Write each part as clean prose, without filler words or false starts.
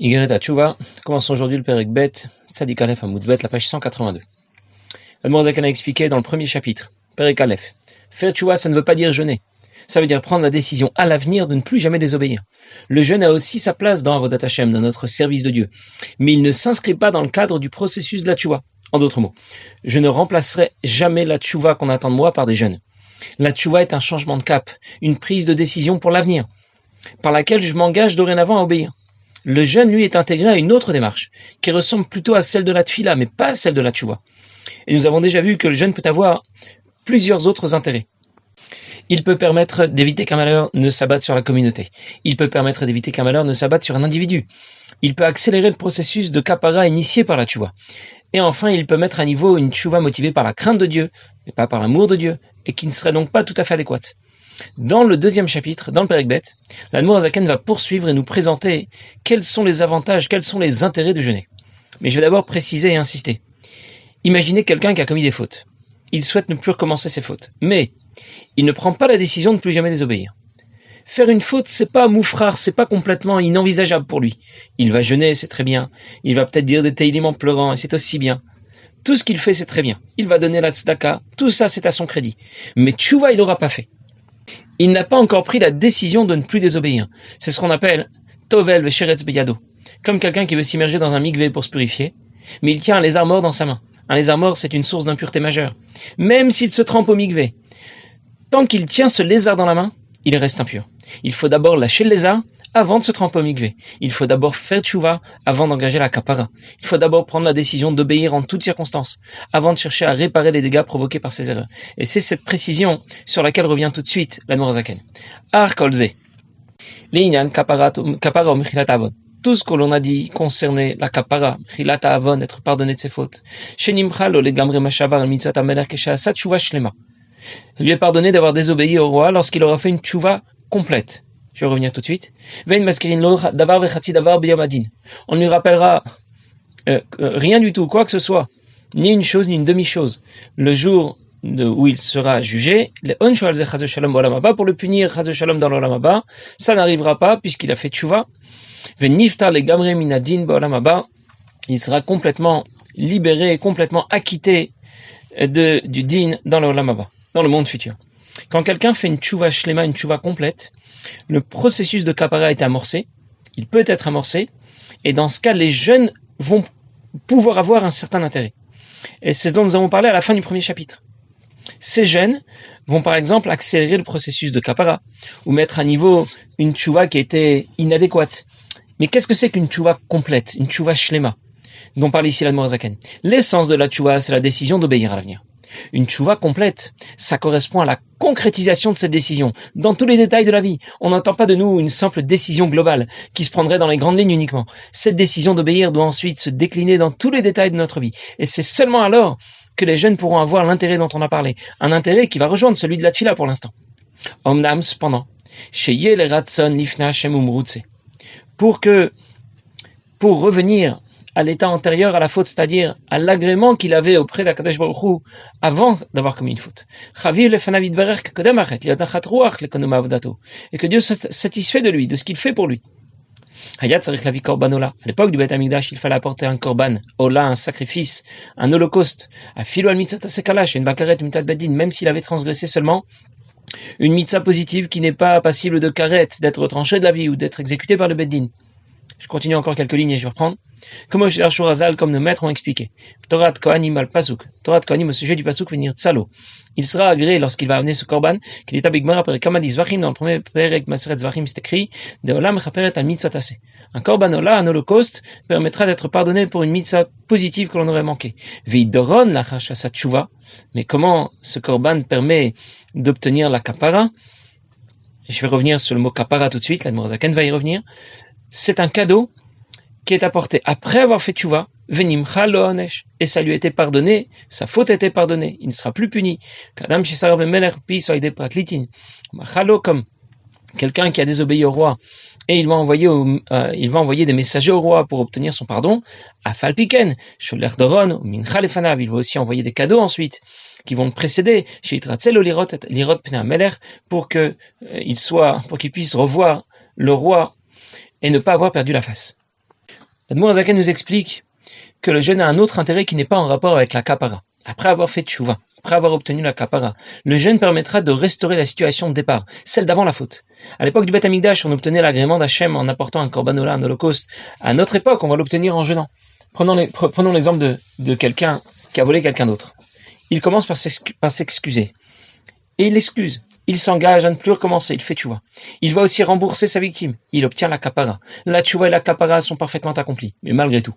Igeret Tchouva, commençons aujourd'hui le Perek Bet, Tzadik Aleph Amoud Bet, la page 182. L'Admor Zaken a expliqué dans le premier chapitre, Perek Aleph, faire Tchouva, ça ne veut pas dire jeûner. Ça veut dire prendre la décision à l'avenir de ne plus jamais désobéir. Le jeûne a aussi sa place dans Avodat Hashem, dans notre service de Dieu. Mais il ne s'inscrit pas dans le cadre du processus de la Tchouva. En d'autres mots, je ne remplacerai jamais la Tchouva qu'on attend de moi par des jeûnes. La Tchouva est un changement de cap, une prise de décision pour l'avenir, par laquelle je m'engage dorénavant à obéir. Le jeûne, lui, est intégré à une autre démarche, qui ressemble plutôt à celle de la tfila, mais pas à celle de la tchouva. Et nous avons déjà vu que le jeûne peut avoir plusieurs autres intérêts. Il peut permettre d'éviter qu'un malheur ne s'abatte sur la communauté. Il peut permettre d'éviter qu'un malheur ne s'abatte sur un individu. Il peut accélérer le processus de kapara initié par la tchouva. Et enfin, il peut mettre à niveau une tchouva motivée par la crainte de Dieu, mais pas par l'amour de Dieu, et qui ne serait donc pas tout à fait adéquate. Dans le deuxième chapitre, dans le Perek Bet, l'Admor Zaken va poursuivre et nous présenter quels sont les avantages, quels sont les intérêts de jeûner. Mais je vais d'abord préciser et insister. Imaginez quelqu'un qui a commis des fautes. Il souhaite ne plus recommencer ses fautes. Mais il ne prend pas la décision de ne plus jamais désobéir. Faire une faute, c'est pas moufrar, c'est pas complètement inenvisageable pour lui. Il va jeûner, c'est très bien. Il va peut-être dire des teilim en pleurant, et c'est aussi bien. Tout ce qu'il fait, c'est très bien. Il va donner la tzedaka, tout ça, c'est à son crédit. Mais tchouva, il l'aura pas fait. Il n'a pas encore pris la décision de ne plus désobéir. C'est ce qu'on appelle Tovel Vesheretz Beyado. Comme quelqu'un qui veut s'immerger dans un mikvé pour se purifier, mais il tient un lézard mort dans sa main. Un lézard mort, c'est une source d'impureté majeure. Même s'il se trempe au mikvé, tant qu'il tient ce lézard dans la main, il reste impur. Il faut d'abord lâcher le lézard avant de se tremper au mikvé. Il faut d'abord faire tchouva avant d'engager la kapara. Il faut d'abord prendre la décision d'obéir en toutes circonstances avant de chercher à réparer les dégâts provoqués par ses erreurs. Et c'est cette précision sur laquelle revient tout de suite l'Admor Zaken. Ar kolze. L'inyan kapara o mechilat avon. Tout ce que l'on a dit concerné la kapara, mechilat avon, être pardonné de ses fautes. Shenimchal o legamre mashavar mitzat ameler keshasat tchouva shlema. Il lui est pardonné d'avoir désobéi au roi lorsqu'il aura fait une tchouva complète. Je vais revenir tout de suite. On ne lui rappellera rien du tout, quoi que ce soit, ni une chose, ni une demi-chose. Le jour où il sera jugé, pour le punir dans l'olam haba, ça n'arrivera pas puisqu'il a fait tchouva. Il sera complètement libéré, complètement acquitté du din dans l'olam haba, dans le monde futur. Quand quelqu'un fait une tchouva shlema, une tchouva complète, le processus de kapara est amorcé, il peut être amorcé, et dans ce cas, les jeunes vont pouvoir avoir un certain intérêt. Et c'est ce dont nous avons parlé à la fin du premier chapitre. Ces jeunes vont par exemple accélérer le processus de kapara, ou mettre à niveau une tchouva qui était inadéquate. Mais qu'est-ce que c'est qu'une tchouva complète, une tchouva shlema, dont parle ici l'Admor Zaken? L'essence de la tchouva, c'est la décision d'obéir à l'avenir. Une tchouva complète, ça correspond à la concrétisation de cette décision, dans tous les détails de la vie. On n'entend pas de nous une simple décision globale, qui se prendrait dans les grandes lignes uniquement. Cette décision d'obéir doit ensuite se décliner dans tous les détails de notre vie. Et c'est seulement alors que les jeunes pourront avoir l'intérêt dont on a parlé. Un intérêt qui va rejoindre celui de la tfila pour l'instant. Omnam, cependant, Sheye le ratson lifna Hashem umrutse. Pour revenir à l'état antérieur à la faute, c'est-à-dire à l'agrément qu'il avait auprès d'Akadosh Baruch Hu avant d'avoir commis une faute. Et que Dieu soit satisfait de lui, de ce qu'il fait pour lui. À l'époque du Beth Amikdash, il fallait apporter un korban, ola, un sacrifice, un holocauste, à filo al mitzat asekalash, une bakaret mitzat bedin, même s'il avait transgressé seulement une mitzvah positive qui n'est pas passible de karet, d'être tranché de la vie ou d'être exécuté par le beddin. Je continue encore quelques lignes et je vais reprendre. Comme nos maîtres ont expliqué. Torah Kohanim al pasuk. Torah Kohanim au sujet du pasuk venir tsalo. Il sera agréé lorsqu'il va amener ce korban, qu'il est abigmar après Kamadi Zvachim, dans le premier Perek Maseret Zvachim, c'est écrit, de Olam Chaperet al mitzvah tassé. Un korban ola, un holocauste, permettra d'être pardonné pour une mitzvah positive que l'on aurait manqué. Veidoron la chashasat tshuva. Mais comment ce korban permet d'obtenir la kapara? Je vais revenir sur le mot kapara tout de suite, l'Admor Zaken va y revenir. C'est un cadeau qui est apporté après avoir fait tchouva, venimcha lo onesh, et ça lui a été pardonné, sa faute a été pardonnée, il ne sera plus puni. Kadam shesarav bemelech pi soide praklitin, machalo, comme quelqu'un qui a désobéi au roi et il va envoyer des messagers au roi pour obtenir son pardon. Afalpiken, sholer doron, mincha lefanav, il va aussi envoyer des cadeaux ensuite qui vont le précéder, sheitratzel o lirot pnei melech, pour qu'il puisse revoir le roi et ne pas avoir perdu la face. L'Admour Azaken nous explique que le jeûne a un autre intérêt qui n'est pas en rapport avec la kapara. Après avoir fait tchouva, après avoir obtenu la kapara, le jeûne permettra de restaurer la situation de départ, celle d'avant la faute. À l'époque du Beth Amikdash, on obtenait l'agrément d'Hachem en apportant un korban ola, un holocauste. À notre époque, on va l'obtenir en jeûnant. Prenons l'exemple de quelqu'un qui a volé quelqu'un d'autre. Il commence par s'excuser. Et il l'excuse. Il s'engage à ne plus recommencer, il fait tchouva. Il va aussi rembourser sa victime. Il obtient la kapara. La tchouva et la kapara sont parfaitement accomplis. Mais malgré tout,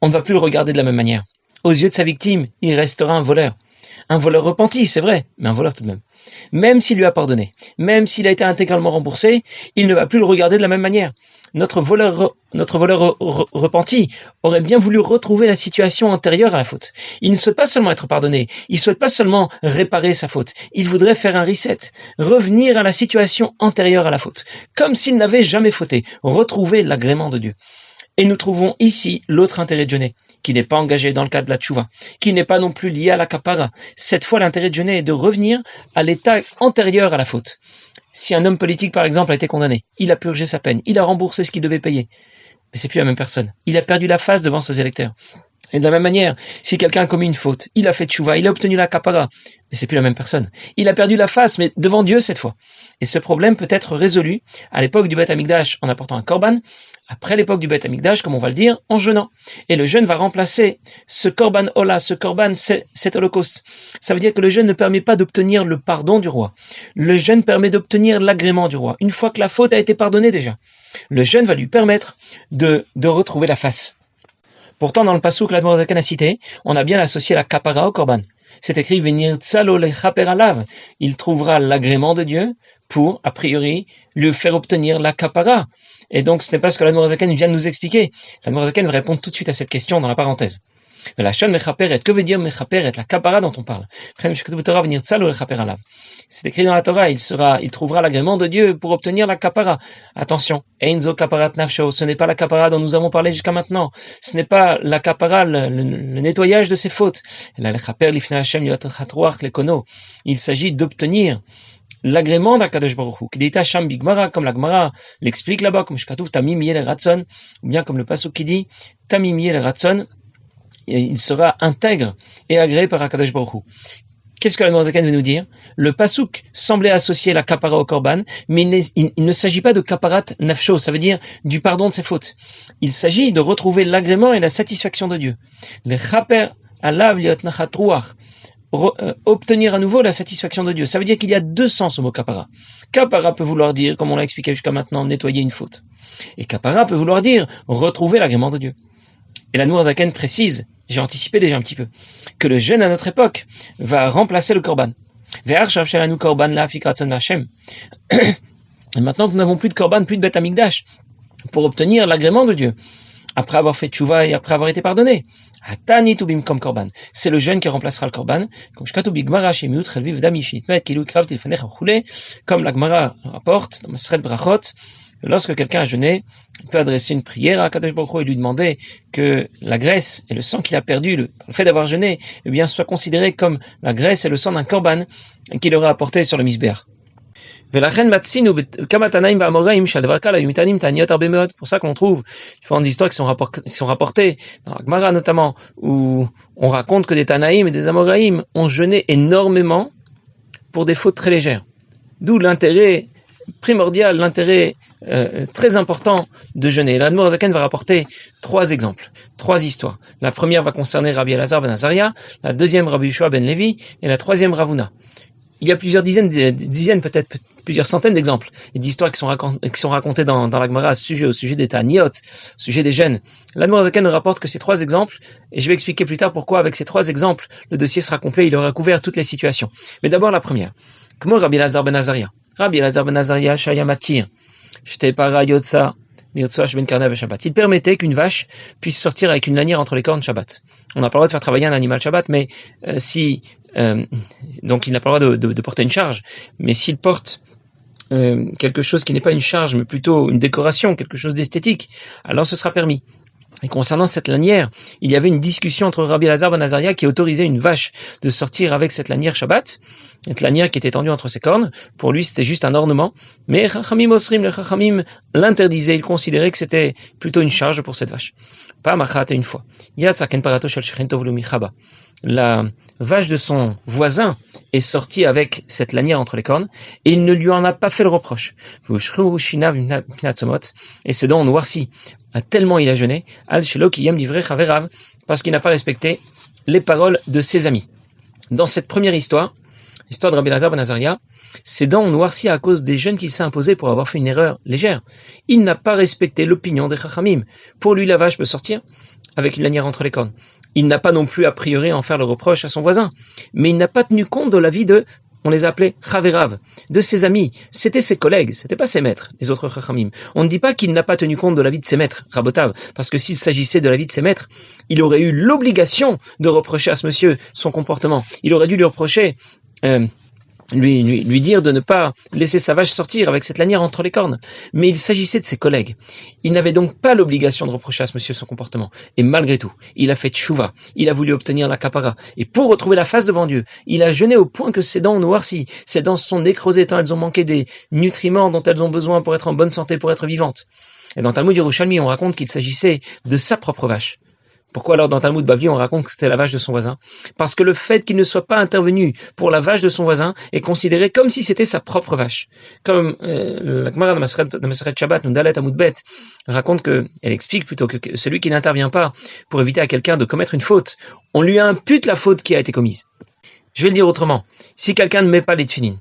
on ne va plus le regarder de la même manière. Aux yeux de sa victime, il restera un voleur. Un voleur repenti, c'est vrai, mais un voleur tout de même. Même s'il lui a pardonné, même s'il a été intégralement remboursé, il ne va plus le regarder de la même manière. Notre voleur repenti aurait bien voulu retrouver la situation antérieure à la faute. Il ne souhaite pas seulement être pardonné, il ne souhaite pas seulement réparer sa faute, il voudrait faire un reset, revenir à la situation antérieure à la faute, comme s'il n'avait jamais fauté, retrouver l'agrément de Dieu. Et nous trouvons ici l'autre intérêt de jeûner, qui n'est pas engagé dans le cadre de la tchouva, qui n'est pas non plus lié à la kapara. Cette fois, l'intérêt de jeûner est de revenir à l'état antérieur à la faute. Si un homme politique, par exemple, a été condamné, il a purgé sa peine, il a remboursé ce qu'il devait payer, mais c'est plus la même personne. Il a perdu la face devant ses électeurs. Et de la même manière, si quelqu'un a commis une faute, il a fait tchouva, il a obtenu la kapara, mais c'est plus la même personne. Il a perdu la face, mais devant Dieu cette fois. Et ce problème peut être résolu à l'époque du Beth Amikdash en apportant un korban, après l'époque du Beth Amikdash, comme on va le dire, en jeûnant. Et le jeûne va remplacer ce korban ola, ce korban, cet holocauste. Ça veut dire que le jeûne ne permet pas d'obtenir le pardon du roi. Le jeûne permet d'obtenir l'agrément du roi, une fois que la faute a été pardonnée déjà. Le jeûne va lui permettre de retrouver la face. Pourtant, dans le passouk que l'Admour Azaken a cité, on a bien associé la kapara au korban. C'est écrit venir tsalo lechaper alav. Il trouvera l'agrément de Dieu pour, a priori, lui faire obtenir la kapara. Et donc, ce n'est pas ce que l'Admour Azaken vient de nous expliquer. L'Admour Azaken va répondre tout de suite à cette question dans la parenthèse. Mais la shon mechaperet, que veut dire mechaperet, la kapara dont on parle? C'est écrit dans la Torah, il trouvera l'agrément de Dieu pour obtenir la kapara. Attention, einzo kaparat nafsho, ce n'est pas la kapara dont nous avons parlé jusqu'à maintenant. Ce n'est pas la kapara, le nettoyage de ses fautes. Il s'agit d'obtenir l'agrément d'Akadosh Baruch Hu. Kidita Sham Bigmara, comme la Gemara l'explique là-bas, comme Shkatouf Tamim Yel Ratson, ou bien comme le pasuk qui dit Tamim Yel Ratson, il sera intègre et agréé par Akadosh Baruch Hu. Qu'est-ce que la Zaken veut nous dire? Le pasuk semblait associer la kapara au korban, mais il ne s'agit pas de kaparat nafsho, ça veut dire du pardon de ses fautes. Il s'agit de retrouver l'agrément et la satisfaction de Dieu. Le chaper alav liot nachat ruach, obtenir à nouveau la satisfaction de Dieu. Ça veut dire qu'il y a deux sens au mot kapara. Kapara peut vouloir dire, comme on l'a expliqué jusqu'à maintenant, nettoyer une faute. Et kapara peut vouloir dire retrouver l'agrément de Dieu. Et la Nour Zaken précise, j'ai anticipé déjà un petit peu, que le jeûne à notre époque va remplacer le korban. Et maintenant que nous n'avons plus de korban, plus de Beth Amikdash, pour obtenir l'agrément de Dieu, après avoir fait tchouva et après avoir été pardonné. Comme korban. C'est le jeûne qui remplacera le korban. Comme la Gemara rapporte dans Maseret Brachot, lorsque quelqu'un a jeûné, il peut adresser une prière à Kadosh Baruch Hu et lui demander que la graisse et le sang qu'il a perdu, le fait d'avoir jeûné, eh bien, soient considérés comme la graisse et le sang d'un korban qu'il aurait apporté sur le misbéach. C'est pour ça qu'on trouve différentes histoires qui sont rapportées dans la Gemara notamment, où on raconte que des Tanaïm et des Amoraïm ont jeûné énormément pour des fautes très légères. D'où l'intérêt primordial, l'intérêt très important de jeûner. L'Admour Zaken va rapporter trois exemples, trois histoires. La première va concerner Rabbi Elazar ben Azaria, la deuxième Rabbi Yeshua ben Levi et la troisième Ravuna. Il y a plusieurs dizaines, peut-être plusieurs centaines d'exemples et d'histoires qui sont racontées dans la Gemara au sujet des Taniot, au sujet des jeûnes. L'Admour Zaken nous rapporte que ces trois exemples, et je vais expliquer plus tard pourquoi avec ces trois exemples, le dossier sera complet, il aura couvert toutes les situations. Mais d'abord la première. Comment Rabbi Elazar ben Azaria? Rabbi Elazar ben Azaria, Shayamatir, Shte para Yotsa, il permettait qu'une vache puisse sortir avec une lanière entre les cornes Shabbat. On n'a pas le droit de faire travailler un animal Shabbat, mais donc il n'a pas le droit de porter une charge. Mais s'il porte quelque chose qui n'est pas une charge, mais plutôt une décoration, quelque chose d'esthétique, alors ce sera permis. Et concernant cette lanière, il y avait une discussion entre Rabbi Elazar ben Azaria qui autorisait une vache de sortir avec cette lanière Shabbat, cette lanière qui était tendue entre ses cornes. Pour lui, c'était juste un ornement. Mais Chachamim Osrim, les Chachamim l'interdisaient. Ils considéraient que c'était plutôt une charge pour cette vache. Pas machat une fois. La vache de son voisin est sortie avec cette lanière entre les cornes et il ne lui en a pas fait le reproche. Et ses dents ont noirci. Tellement il a jeûné, parce qu'il n'a pas respecté les paroles de ses amis. Dans cette première histoire, l'histoire de Rabbi Elazar ben Azaria, ses dents ont noirci à cause des jeûnes qu'il s'est imposés pour avoir fait une erreur légère. Il n'a pas respecté l'opinion des Chachamim. Pour lui, la vache peut sortir avec une lanière entre les cornes. Il n'a pas non plus a priori en faire le reproche à son voisin, mais il n'a pas tenu compte de l'avis de, on les appelait Chaverav, de ses amis. C'était ses collègues, c'était pas ses maîtres, les autres Chachamim. On ne dit pas qu'il n'a pas tenu compte de l'avis de ses maîtres, Rabotav, parce que s'il s'agissait de l'avis de ses maîtres, il aurait eu l'obligation de reprocher à ce monsieur son comportement. Il aurait dû lui reprocher, lui dire de ne pas laisser sa vache sortir avec cette lanière entre les cornes. Mais il s'agissait de ses collègues. Il n'avait donc pas l'obligation de reprocher à ce monsieur son comportement. Et malgré tout, il a fait tchouva. Il a voulu obtenir la kapara. Et pour retrouver la face devant Dieu, il a jeûné au point que ses dents ont noirci. Ses dents sont nécrosées tant elles ont manqué des nutriments dont elles ont besoin pour être en bonne santé, pour être vivantes. Et dans Talmud Yerushalmi, on raconte qu'il s'agissait de sa propre vache. Pourquoi alors dans Talmud Bavli on raconte que c'était la vache de son voisin? Parce que le fait qu'il ne soit pas intervenu pour la vache de son voisin est considéré comme si c'était sa propre vache. Comme la Gemara de Maseret Shabbat, Nundalet Amudbet, raconte elle explique plutôt que celui qui n'intervient pas pour éviter à quelqu'un de commettre une faute, on lui impute la faute qui a été commise. Je vais le dire autrement. Si quelqu'un ne met pas les tefilines,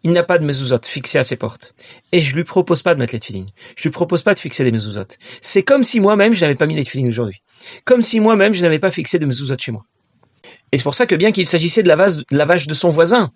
il n'a pas de mezuzot fixé à ses portes. Et je lui propose pas de mettre les tefilines. Je lui propose pas de fixer des mezuzot. C'est comme si moi-même je n'avais pas mis les tefilines aujourd'hui. Comme si moi-même je n'avais pas fixé de mezuzot chez moi. Et c'est pour ça que bien qu'il s'agissait de la vache de son voisin,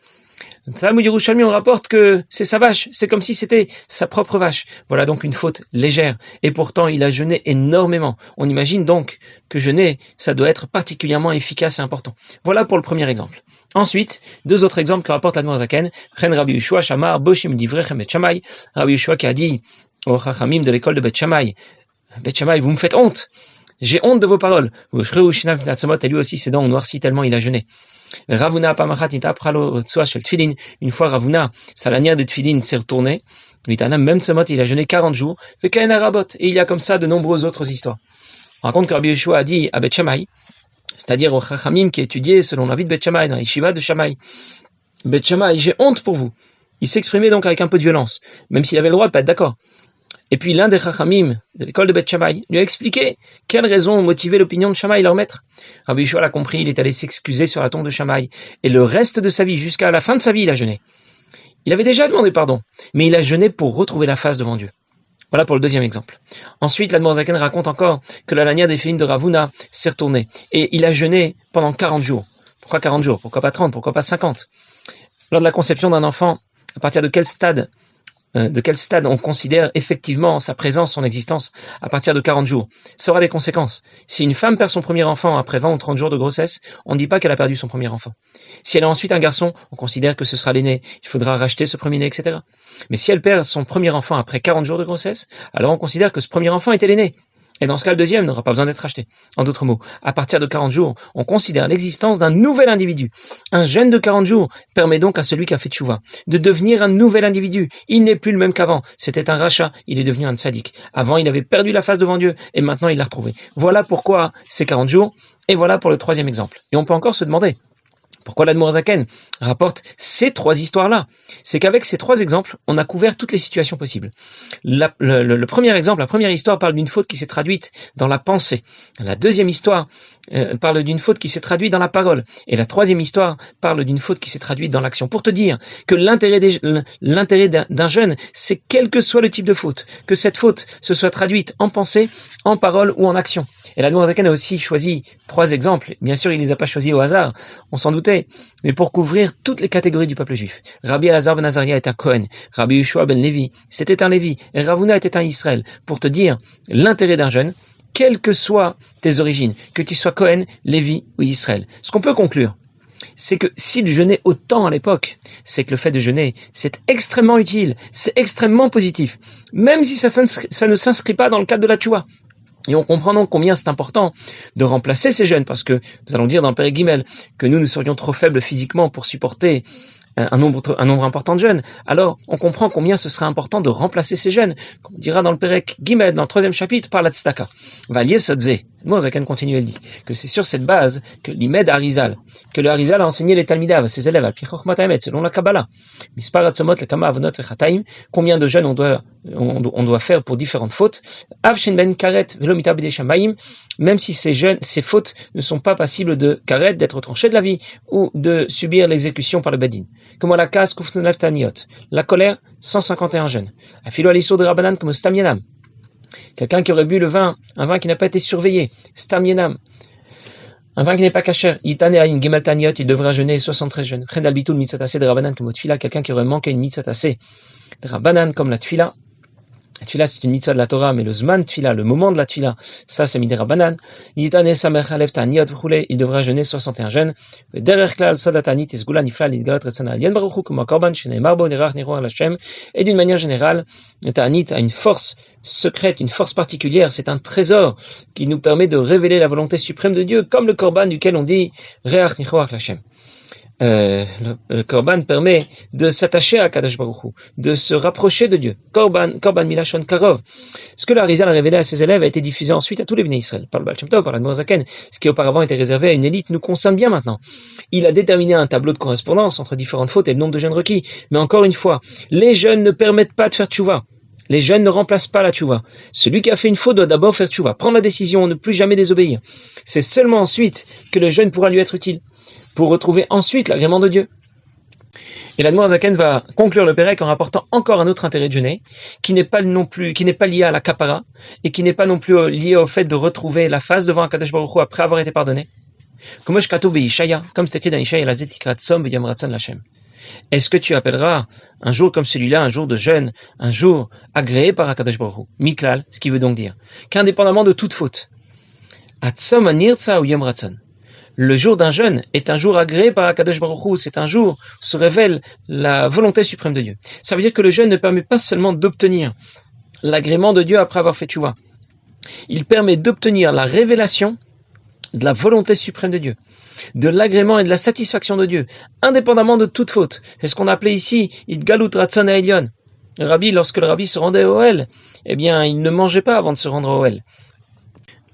Talmud Yerushalmi on rapporte que c'est sa vache, c'est comme si c'était sa propre vache. Voilà donc une faute légère. Et pourtant il a jeûné énormément. On imagine donc que jeûner, ça doit être particulièrement efficace et important. Voilà pour le premier exemple. Ensuite, deux autres exemples que rapporte l'Admor Zaken. Ren Rabbi Yehoshua Shamar Boshim Divrechem Bet Shammai. Rabbi Yehoshua qui a dit aux Chachamim de l'école de Bet Shammai, Bet Shammai, vous me faites honte. J'ai honte de vos paroles. Et lui aussi ses dents ont noirci tellement il a jeûné. Ravuna Pamachat Nita Pralo Tsoa Shel Tfilin. Une fois Ravuna, sa lanière de Tfilin s'est retournée. Vitanam même Tsomot, il a jeûné 40 jours. Fait Kain Arabot. Et il y a comme ça de nombreuses autres histoires. On raconte que Rabbi Yehoshua a dit à Bet Shammai, c'est-à-dire au Chachamim qui étudiait selon l'avis de Bet Shammai dans les Yeshiva de Shammai. Bet Shammai, j'ai honte pour vous. Il s'exprimait donc avec un peu de violence, même s'il avait le droit de pas être d'accord. Et puis l'un des Chachamim de l'école de Bet Shammai lui a expliqué quelles raisons ont motivé l'opinion de Shammai, leur maître. Rabbi Yehoshua l'a compris, il est allé s'excuser sur la tombe de Shammai. Et le reste de sa vie, jusqu'à la fin de sa vie, il a jeûné. Il avait déjà demandé pardon, mais il a jeûné pour retrouver la face devant Dieu. Voilà pour le deuxième exemple. Ensuite, l'Admor Zaken raconte encore que la lanière des filines de Ravuna s'est retournée. Et il a jeûné pendant 40 jours. Pourquoi 40 jours? Pourquoi pas 30? Pourquoi pas 50? Lors de la conception d'un enfant, à partir de quel stade on considère effectivement sa présence, son existence, à partir de 40 jours? Ça aura des conséquences. Si une femme perd son premier enfant après 20 ou 30 jours de grossesse, on ne dit pas qu'elle a perdu son premier enfant. Si elle a ensuite un garçon, on considère que ce sera l'aîné. Il faudra racheter ce premier-né, etc. Mais si elle perd son premier enfant après 40 jours de grossesse, alors on considère que ce premier enfant était l'aîné. Et dans ce cas, le deuxième n'aura pas besoin d'être racheté. En d'autres mots, à partir de 40 jours, on considère l'existence d'un nouvel individu. Un jeûne de 40 jours permet donc à celui qui a fait tchouva de devenir un nouvel individu. Il n'est plus le même qu'avant. C'était un rachat, il est devenu un tzaddik. Avant, il avait perdu la face devant Dieu, et maintenant il l'a retrouvé. Voilà pourquoi c'est 40 jours, et voilà pour le troisième exemple. Et on peut encore se demander, pourquoi l'Admor Zaken rapporte ces trois histoires-là? C'est qu'avec ces trois exemples, on a couvert toutes les situations possibles. Le premier exemple, la première histoire parle d'une faute qui s'est traduite dans la pensée. La deuxième histoire parle d'une faute qui s'est traduite dans la parole. Et la troisième histoire parle d'une faute qui s'est traduite dans l'action. Pour te dire que l'intérêt d'un jeûne, c'est quel que soit le type de faute, que cette faute se soit traduite en pensée, en parole ou en action. Et l'Admor Zaken a aussi choisi trois exemples. Bien sûr, il les a pas choisis au hasard, on s'en doutait, mais pour couvrir toutes les catégories du peuple juif. Rabbi Elazar ben Azaria est un Cohen, Rabbi Yehoshua ben Lévi, c'était un Lévi, et Ravuna était un Israël. Pour te dire l'intérêt d'un jeûne, quelles que soient tes origines, que tu sois Cohen, Lévi ou Israël. Ce qu'on peut conclure, c'est que s'il jeûnait autant à l'époque, c'est que le fait de jeûner, c'est extrêmement utile, c'est extrêmement positif, même si ça ne s'inscrit pas dans le cadre de la tchouva. Et on comprend donc combien c'est important de remplacer ces jeûnes, parce que nous allons dire dans le Pérek Gimel que nous serions trop faibles physiquement pour supporter un nombre important de jeûnes. Alors, on comprend combien ce sera important de remplacer ces jeûnes. Comme on dira dans le Pérek Gimel, dans le 3e chapitre, par la tzedaka. Valier Sodze. Zaken continue, elle dit que c'est sur cette base que l'Imed Arizal, que le Arizal a enseigné les Talmidav, ses élèves, al Pichochmat Haemet, selon la Kabbalah. Mispar Atzomot, le Kama Avonot Vechataim, combien de jeûnes on doit faire pour différentes fautes. Av Shen Ben Karet Velomita B'Deshamayim, même si ces fautes ne sont pas passibles de karet, d'être tranchées de la vie, ou de subir l'exécution par le Bedin. Comme la casse Kufnulav Taniot, la colère, 151 jeûnes. Afilo Alisur de Rabbanan comme Stamyenam. Quelqu'un qui aurait bu un vin qui n'a pas été surveillé, Stamyenam. Un vin qui n'est pas kasher, Yitane Aïn Gemal Taniot, il devra jeûner 73 jeûnes. Chen Albitul Mitzatase de Rabbanan comme Tfila, quelqu'un qui aurait manqué une Mitzatase de Rabbanan comme la Tfila. La tfila, c'est une mitzvah de la Torah, mais le zman tfila, le moment de la tfila, ça, c'est midera banan. Il devra jeûner 61 jeûnes. Et d'une manière générale, le ta'anit a une force secrète, une force particulière. C'est un trésor qui nous permet de révéler la volonté suprême de Dieu, comme le korban duquel on dit reach nichoach l'Hashem. Le korban permet de s'attacher à Kadosh Baruch Hu, de se rapprocher de Dieu. Korban milashon karov. Ce que l'Arizal a révélé à ses élèves a été diffusé ensuite à tous les Bnei Israël, par le Baal Shem Tov, par la Admor Zaken. Ce qui auparavant était réservé à une élite nous concerne bien maintenant. Il a déterminé un tableau de correspondance entre différentes fautes et le nombre de jeûnes requis. Mais encore une fois, les jeûnes ne permettent pas de faire tchouva. Les jeûnes ne remplacent pas la tchouva. Celui qui a fait une faute doit d'abord faire tchouva, prendre la décision, ne plus jamais désobéir. C'est seulement ensuite que le jeûne pourra lui être utile, pour retrouver ensuite l'agrément de Dieu. Et l'Admor Zaken va conclure le Pérek en rapportant encore un autre intérêt de jeûner, qui n'est pas lié à la kapara, et qui n'est pas non plus lié au fait de retrouver la face devant Akadosh Baruch Hu après avoir été pardonné. Comme c'est écrit dans Ishaïa, la zetikrat som b'yom ratzon l'Hashem. Est-ce que tu appelleras un jour comme celui-là, un jour de jeûne, un jour agréé par Akadosh Baruch Hu? Miklal, ce qui veut donc dire qu'indépendamment de toute faute, atzom anirtza ou yom ratzon, le jour d'un jeûne est un jour agréé par Akadosh Baruch Hu, c'est un jour où se révèle la volonté suprême de Dieu. Ça veut dire que le jeûne ne permet pas seulement d'obtenir l'agrément de Dieu après avoir fait tchouva. Il permet d'obtenir la révélation de la volonté suprême de Dieu, de l'agrément et de la satisfaction de Dieu, indépendamment de toute faute. C'est ce qu'on appelait ici Idgalut Ratzon Ha'elyon. Lorsque le rabbi se rendait au Ohel, eh bien, il ne mangeait pas avant de se rendre au Ohel.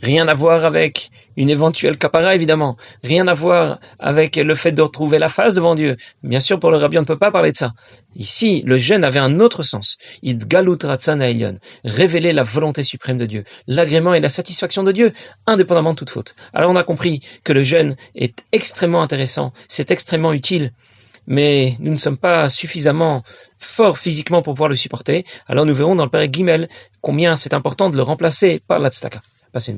Rien à voir avec une éventuelle kapara, évidemment. Rien à voir avec le fait de retrouver la face devant Dieu. Bien sûr, pour le rabbi, on ne peut pas parler de ça. Ici, le jeûne avait un autre sens. Idgalut Ratzon Ha'elyon. Révéler la volonté suprême de Dieu. L'agrément et la satisfaction de Dieu, indépendamment de toute faute. Alors on a compris que le jeûne est extrêmement intéressant. C'est extrêmement utile. Mais nous ne sommes pas suffisamment forts physiquement pour pouvoir le supporter. Alors nous verrons dans le Pérek Gimel combien c'est important de le remplacer par la tzedaka. Passez une bonne